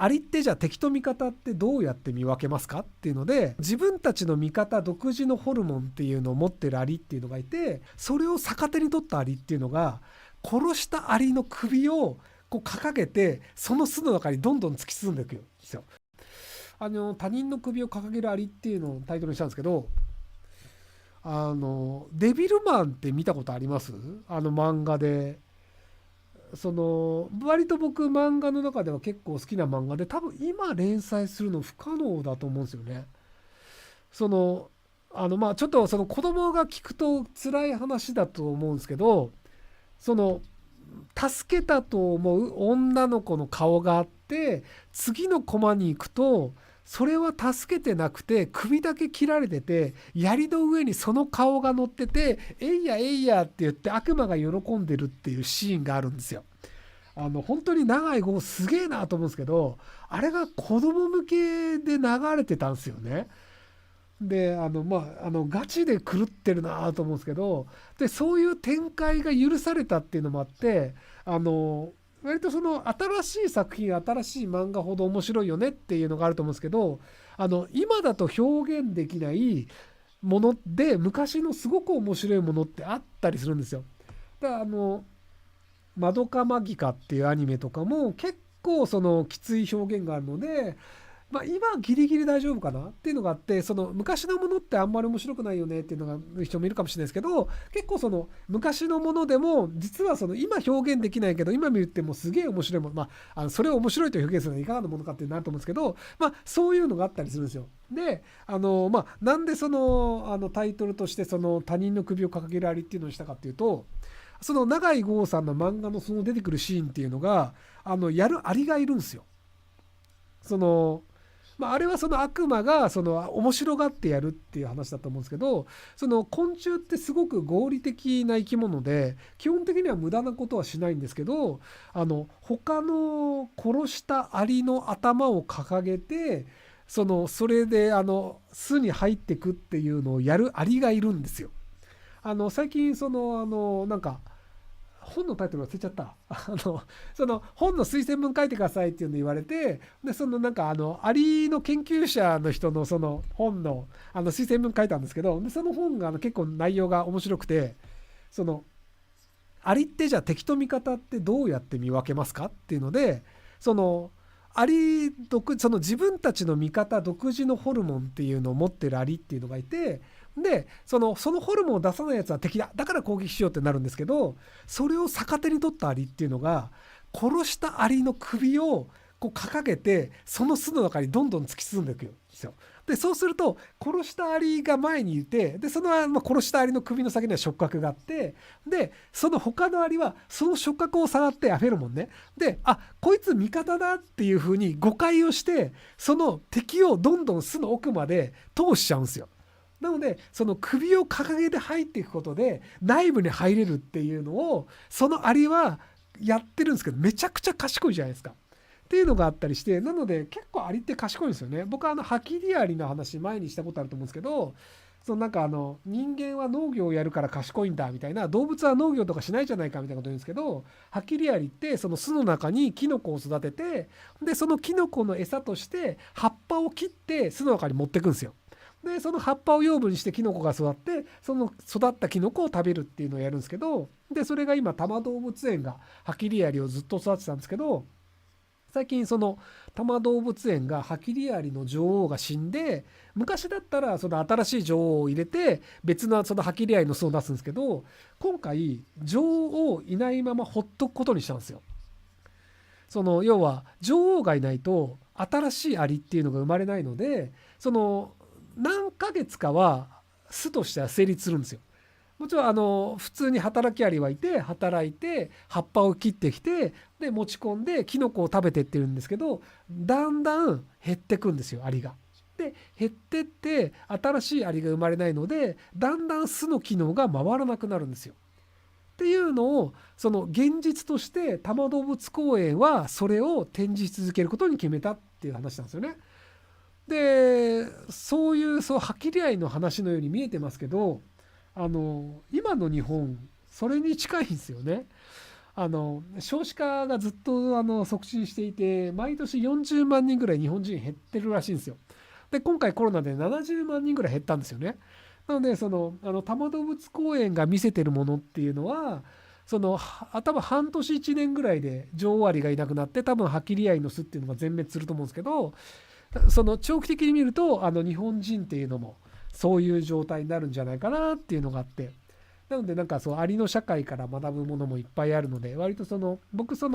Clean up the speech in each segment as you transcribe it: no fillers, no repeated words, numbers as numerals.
アリってじゃあ敵と味方ってどうやって見分けますかっていうので、自分たちの味方独自のホルモンっていうのを持ってるアリっていうのがいて、それを逆手に取ったアリっていうのが殺したアリの首をこう掲げて、その巣の中にどんどん突き進んでいくんですよ。他人の首を掲げるアリっていうのをタイトルにしたんですけど、デビルマンって見たことあります？漫画で。割と僕漫画の中では結構好きな漫画で、多分今連載するの不可能だと思うんですよね。そのちょっとその子供が聞くと辛い話だと思うんですけど、その助けたと思う女の子の顔があって、次のコマに行くとそれは助けてなくて首だけ切られてて、槍の上にその顔が乗ってて、えいやえいやって言って悪魔が喜んでるっていうシーンがあるんですよ。本当に長い号すげえなと思うんですけど、あれが子供向けで流れてたんですよね。でガチで狂ってるなと思うんですけど、でそういう展開が許されたっていうのもあって、割とその新しい作品、新しい漫画ほど面白いよねっていうのがあると思うんですけど、今だと表現できないもので昔のすごく面白いものってあったりするんですよ。だからマドカマギカっていうアニメとかも結構そのきつい表現があるので、今ギリギリ大丈夫かなっていうのがあって、その昔のものってあんまり面白くないよねっていうのが人もいるかもしれないですけど、結構その昔のものでも実はその今表現できないけど今見てもすげえ面白いもの、それを面白いと表現するのはいかがなものかってなると思うんですけど、そういうのがあったりするんですよ。でなんでそのタイトルとしてその他人の首を掲げるアリっていうのにしたかっていうと、その永井豪さんの漫画のその出てくるシーンっていうのがやるアリがいるんですよ。そのあれはその悪魔がその面白がってやるっていう話だと思うんですけど、その昆虫ってすごく合理的な生き物で基本的には無駄なことはしないんですけど、他の殺したアリの頭を掲げて、それで巣に入ってくっていうのをやるアリがいるんですよ。最近なんか本のタイトル忘れちゃった。その本の推薦文書いてくださいっていうの言われて、で、なんかアリの研究者の人のその本の推薦文書いたんですけど、で、その本が結構内容が面白くて、その、アリってじゃあ敵と味方ってどうやって見分けますかっていうので、その、その自分たちの味方独自のホルモンっていうのを持ってるアリっていうのがいて、でそのホルモンを出さないやつは敵だ、だから攻撃しようってなるんですけど、それを逆手に取ったアリっていうのが殺したアリの首をこう掲げて、その巣の中にどんどん突き進んでいくんですよ。でそうすると殺したアリが前にいて、で殺したアリの首の先には触覚があって、でその他のアリはその触覚を触って、フェロモンね、でこいつ味方だっていう風に誤解をして、その敵をどんどん巣の奥まで通しちゃうんですよ。なのでその首を掲げて入っていくことで内部に入れるっていうのをそのアリはやってるんですけど、めちゃくちゃ賢いじゃないですかっていうのがあったりして、なので結構アリって賢いんですよね。僕はハキリアリの話前にしたことあると思うんですけど、なんか人間は農業をやるから賢いんだみたいな、動物は農業とかしないじゃないかみたいなこと言うんですけど、ハキリアリってその巣の中にキノコを育てて、でそのキノコの餌として葉っぱを切って巣の中に持っていくんですよ。でその葉っぱを養分にしてキノコが育って、その育ったキノコを食べるっていうのをやるんですけど、でそれが今多摩動物園がハキリアリをずっと育ててたんですけど、最近その多摩動物園がハキリアリの女王が死んで、昔だったらその新しい女王を入れて別のそのハキリアリの巣を出すんですけど、今回女王いないままほっとくことにしたんですよ。要は女王がいないと新しいアリっていうのが生まれないので、何ヶ月かは巣としては成立するんですよ。もちろん普通に働きアリはいて働いて葉っぱを切ってきて、で持ち込んでキノコを食べてってるんですけど、だんだん減ってくんですよ、アリが。で減ってって新しいアリが生まれないので、だんだん巣の機能が回らなくなるんですよ。っていうのをその現実として多摩動物公園はそれを展示し続けることに決めたっていう話なんですよね。でそうハキリアリの話のように見えてますけど、今の日本それに近いんですよね。少子化がずっと促進していて、毎年40万人ぐらい日本人減ってるらしいんですよ。で、今回コロナで70万人ぐらい減ったんですよね。なので、多摩動物公園が見せてるものっていうのは、多分半年1年ぐらいで女王アリがいなくなって、多分ハキリアリの巣っていうのが全滅すると思うんですけど、長期的に見ると、日本人っていうのも、そういう状態になるんじゃないかなっていうのがあって、なのでなんかそうアリの社会から学ぶものもいっぱいあるので、割と僕今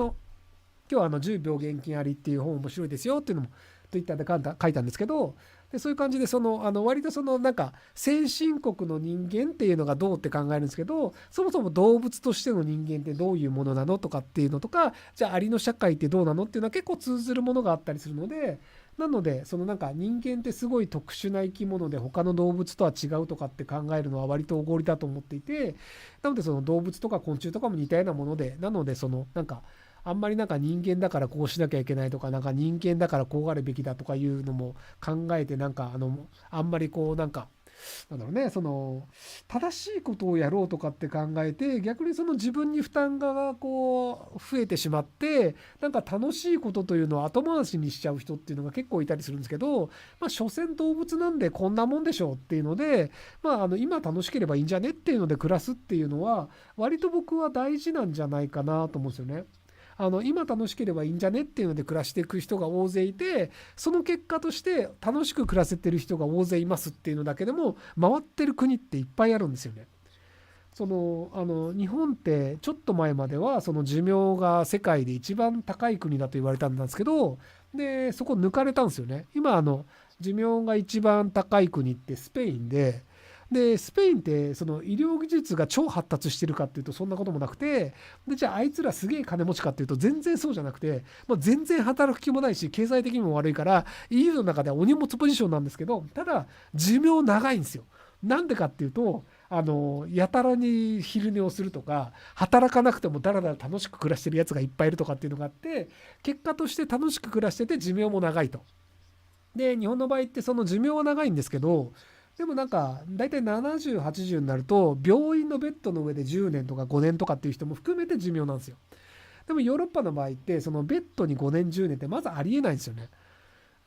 日は10秒現金ありっていう本面白いですよっていうのも Twitter で書いたんですけど、でそういう感じで割となんか先進国の人間っていうのがどうって考えるんですけど、そもそも動物としての人間ってどういうものなのとかっていうのとか、じゃあアリの社会ってどうなのっていうのは結構通ずるものがあったりするので、なのでなんか人間ってすごい特殊な生き物で他の動物とは違うとかって考えるのは割とおごりだと思っていて、なので動物とか昆虫とかも似たようなもので、なのでなんかあんまりなんか人間だからこうしなきゃいけないとか、なんか人間だからこうあるべきだとかいうのも考えて、なんかあんまりなんかなんだろうね、正しいことをやろうとかって考えて、逆に自分に負担が増えてしまって、なんか楽しいことというのを後回しにしちゃう人っていうのが結構いたりするんですけど、まあ所詮動物なんでこんなもんでしょうっていうので、まあ今楽しければいいんじゃねっていうので暮らすっていうのは割と僕は大事なんじゃないかなと思うんですよね。今楽しければいいんじゃねっていうので暮らしていく人が大勢いて、その結果として楽しく暮らせてる人が大勢いますっていうのだけでも回ってる国っていっぱいあるんですよね。日本ってちょっと前までは寿命が世界で一番高い国だと言われたんですけど、でそこ抜かれたんですよね。今寿命が一番高い国ってスペインでスペインって医療技術が超発達してるかっていうとそんなこともなくて、でじゃああいつらすげえ金持ちかっていうと全然そうじゃなくて、まあ、全然働く気もないし経済的にも悪いから EU の中ではお荷物ポジションなんですけど、ただ寿命長いんですよ。なんでかっていうとやたらに昼寝をするとか、働かなくてもだらだら楽しく暮らしてるやつがいっぱいいるとかっていうのがあって、結果として楽しく暮らしてて寿命も長いと。で日本の場合って寿命は長いんですけど、でもなんか大体70、80になると病院のベッドの上で10年とか5年とかっていう人も含めて寿命なんですよ。でもヨーロッパの場合ってベッドに5年10年ってまずありえないんですよね。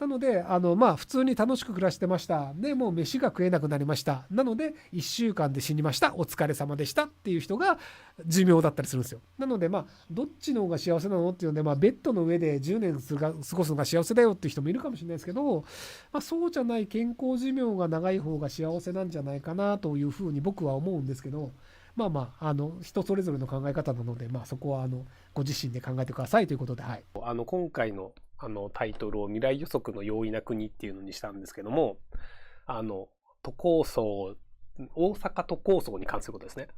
なので、まあ、普通に楽しく暮らしてました。で、もう飯が食えなくなりました。なので、1週間で死にました。お疲れ様でしたっていう人が寿命だったりするんですよ。なので、まあ、どっちの方が幸せなのっていうので、まあ、ベッドの上で10年過ごすのが幸せだよっていう人もいるかもしれないですけど、まあ、そうじゃない健康寿命が長い方が幸せなんじゃないかなというふうに僕は思うんですけど、まあまあ、人それぞれの考え方なので、まあ、そこはご自身で考えてくださいということで、はい。今回のタイトルを未来予測の容易な国っていうのにしたんですけども、都構想、大阪都構想に関することですね。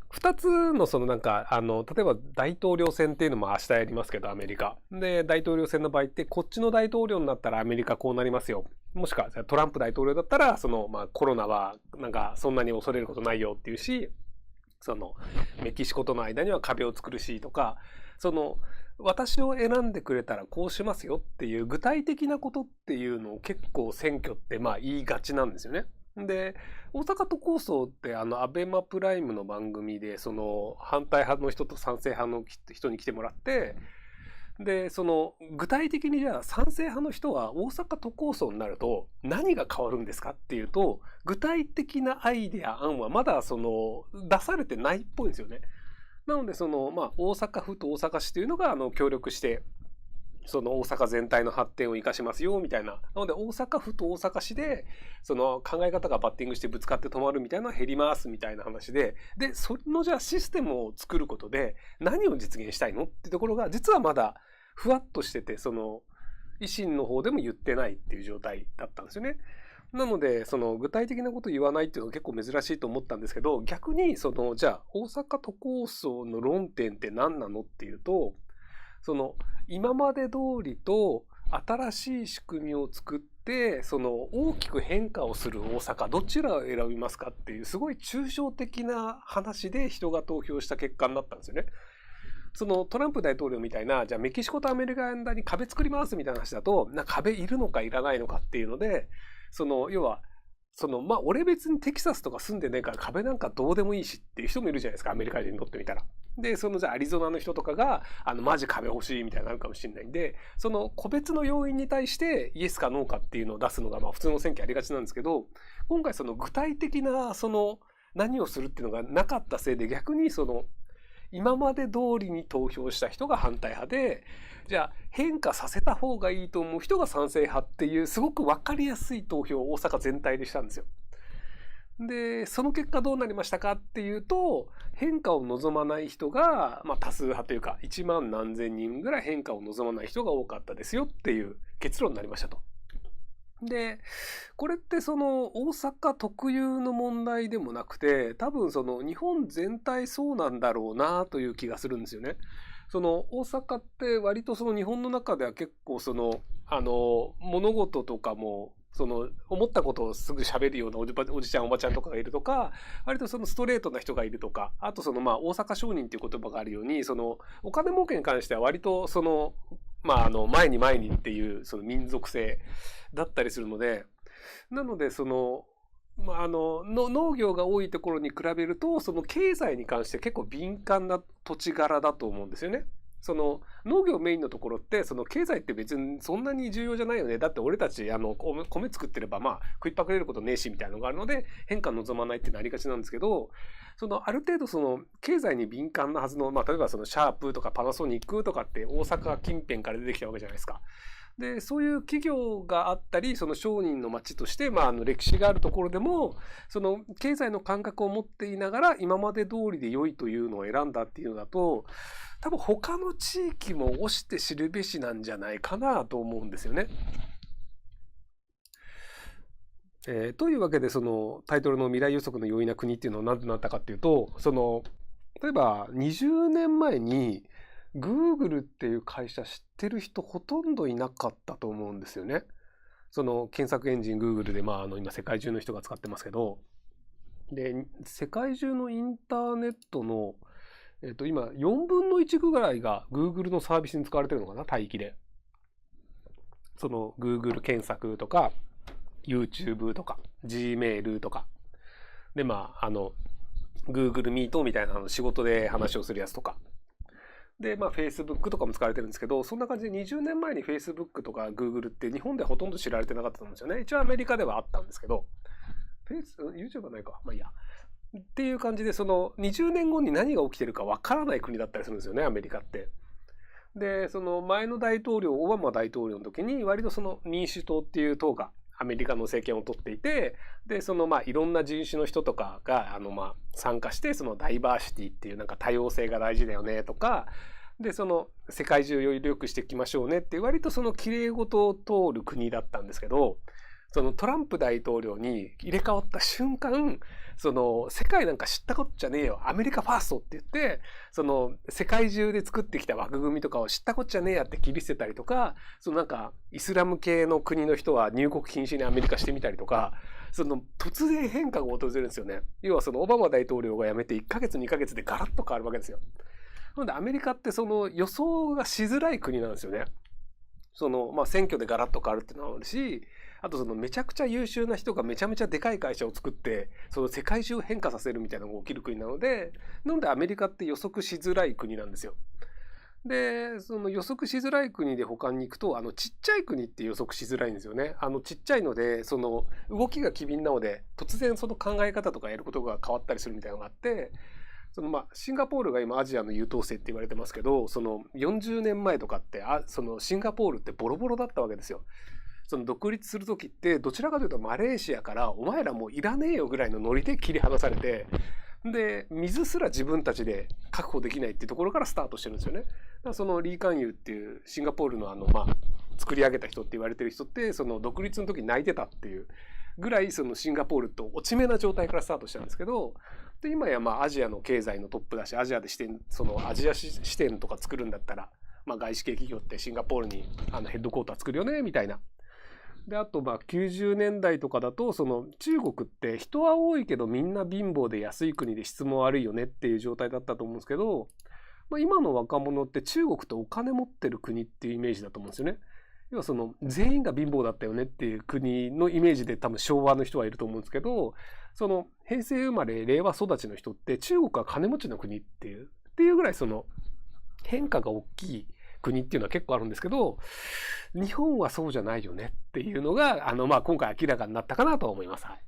二つのなんか、例えば大統領選っていうのも明日やりますけど、アメリカ。で、大統領選の場合って、こっちの大統領になったらアメリカこうなりますよ。もしくはトランプ大統領だったら、まあコロナはなんかそんなに恐れることないよっていうし、メキシコとの間には壁を作るしとか、私を選んでくれたらこうしますよっていう具体的なことっていうのを結構選挙ってまあ言いがちなんですよね。で、大阪都構想ってアベマプライムの番組で反対派の人と賛成派の人に来てもらって、で、具体的にじゃあ賛成派の人は大阪都構想になると何が変わるんですかっていうと、具体的なアイデア案はまだ出されてないっぽいんですよね。なのでまあ大阪府と大阪市というのが協力して大阪全体の発展を生かしますよみたいな。なので大阪府と大阪市で考え方がバッティングしてぶつかって止まるみたいなのは減りますみたいな話で、でそのじゃあシステムを作ることで何を実現したいのってところが実はまだふわっとしてて、維新の方でも言ってないっていう状態だったんですよね。なので具体的なこと言わないっていうのは結構珍しいと思ったんですけど、逆にじゃあ大阪都構想の論点って何なのっていうと、今まで通りと新しい仕組みを作って大きく変化をする大阪、どちらを選びますかっていうすごい抽象的な話で人が投票した結果になったんですよね。トランプ大統領みたいな、じゃあメキシコとアメリカの間に壁作りますみたいな話だと、壁いるのかいらないのかっていうので、要は俺別にテキサスとか住んでねえから壁なんかどうでもいいしっていう人もいるじゃないですか、アメリカ人にとってみたら。で、じゃあアリゾナの人とかが、マジ壁欲しいみたいになるかもしれないんで、その個別の要因に対してイエスかノーかっていうのを出すのが、普通の選挙ありがちなんですけど、今回具体的な、何をするっていうのがなかったせいで、逆に今まで通りに投票した人が反対派で、じゃあ変化させた方がいいと思う人が賛成派っていう、すごく分かりやすい投票を大阪全体でしたんですよ。で、その結果どうなりましたかっていうと、変化を望まない人が、多数派というか、1万何千人ぐらい変化を望まない人が多かったですよっていう結論になりましたと。で、これって大阪特有の問題でもなくて、多分日本全体そうなんだろうなという気がするんですよね。大阪って割と日本の中では結構物事とかも、思ったことをすぐ喋るようなおじちゃんおばちゃんとかがいるとか、割とストレートな人がいるとか、あと大阪商人っていう言葉があるように、お金儲けに関しては割と前に前にっていう民族性だったりするので、なので農業が多いところに比べると、経済に関して結構敏感な土地柄だと思うんですよね。農業メインのところって、経済って別にそんなに重要じゃないよね。だって俺たち、米作ってれば、食いっぱくれることねえし、みたいなのがあるので、変化望まないってなりがちなんですけど、ある程度経済に敏感なはずの、例えばシャープとかパナソニックとかって大阪近辺から出てきたわけじゃないですか。で、そういう企業があったり、商人の町として、歴史があるところでも、経済の感覚を持っていながら、今まで通りで良いというのを選んだっていうのだと、多分他の地域も推して知るべしなんじゃないかなと思うんですよね。というわけで、タイトルの未来予測の容易な国っていうのは何となったかっていうと、例えば20年前に Google っていう会社知ってる人ほとんどいなかったと思うんですよね。検索エンジン Google で、今世界中の人が使ってますけど、で、世界中のインターネットの今4分の1ぐらいが Google のサービスに使われてるのかな、帯域で。Google 検索とか、YouTube とか、Gmail とか。で、Google Meet みたいな仕事で話をするやつとか。で、Facebook とかも使われてるんですけど、そんな感じで20年前に Facebook とか Google って日本ではほとんど知られてなかったと思うんですよね。一応アメリカではあったんですけど、YouTube はないか。いいや。っていう感じで、20年後に何が起きてるかわからない国だったりするんですよね、アメリカって。で、前の大統領、オバマ大統領の時に、割と民主党っていう党がアメリカの政権を取っていて、で、いろんな人種の人とかが、参加して、ダイバーシティっていう多様性が大事だよねとか、で、世界中より良くしていきましょうねっていう、割と綺麗事を通る国だったんですけど、トランプ大統領に入れ替わった瞬間、世界なんか知ったことじゃねえよ。アメリカファーストって言って、世界中で作ってきた枠組みとかを知ったことじゃねえやって切り捨てたりとか、イスラム系の国の人は入国禁止にアメリカしてみたりとか、突然変化が訪れるんですよね。要はオバマ大統領が辞めて1ヶ月2ヶ月でガラッと変わるわけですよ。なのでアメリカって予想がしづらい国なんですよね。選挙でガラッと変わるっていうのもあるし、あとめちゃくちゃ優秀な人がめちゃめちゃでかい会社を作って、世界中を変化させるみたいなのが起きる国なので、アメリカって予測しづらい国なんですよ。で、予測しづらい国で他に行くと、ちっちゃい国って予測しづらいんですよね。ちっちゃいので、動きが機敏なので、突然考え方とかやることが変わったりするみたいなのがあって、シンガポールが今アジアの優等生って言われてますけど、40年前とかって、シンガポールってボロボロだったわけですよ。独立する時ってどちらかというとマレーシアからお前らもういらねえよぐらいのノリで切り離されて、で水すら自分たちで確保できないっていうところからスタートしてるんですよね。だからリー・カンユーっていうシンガポールの作り上げた人って言われてる人って、独立の時に泣いてたっていうぐらいシンガポールと落ち目な状態からスタートしたんですけど、で今やアジアの経済のトップだし、アジアでアジア支店とか作るんだったら、外資系企業ってシンガポールにヘッドコーター作るよねみたいな。で、あと90年代とかだと、中国って人は多いけどみんな貧乏で安い国で質も悪いよねっていう状態だったと思うんですけど、今の若者って中国ってお金持ってる国っていうイメージだと思うんですよね。要はその全員が貧乏だったよねっていう国のイメージで多分昭和の人はいると思うんですけど、その平成生まれ令和育ちの人って中国は金持ちの国っていうぐらいその変化が大きい国っていうのは結構あるんですけど、日本はそうじゃないよねっていうのが、まあ今回明らかになったかなと思います。はい。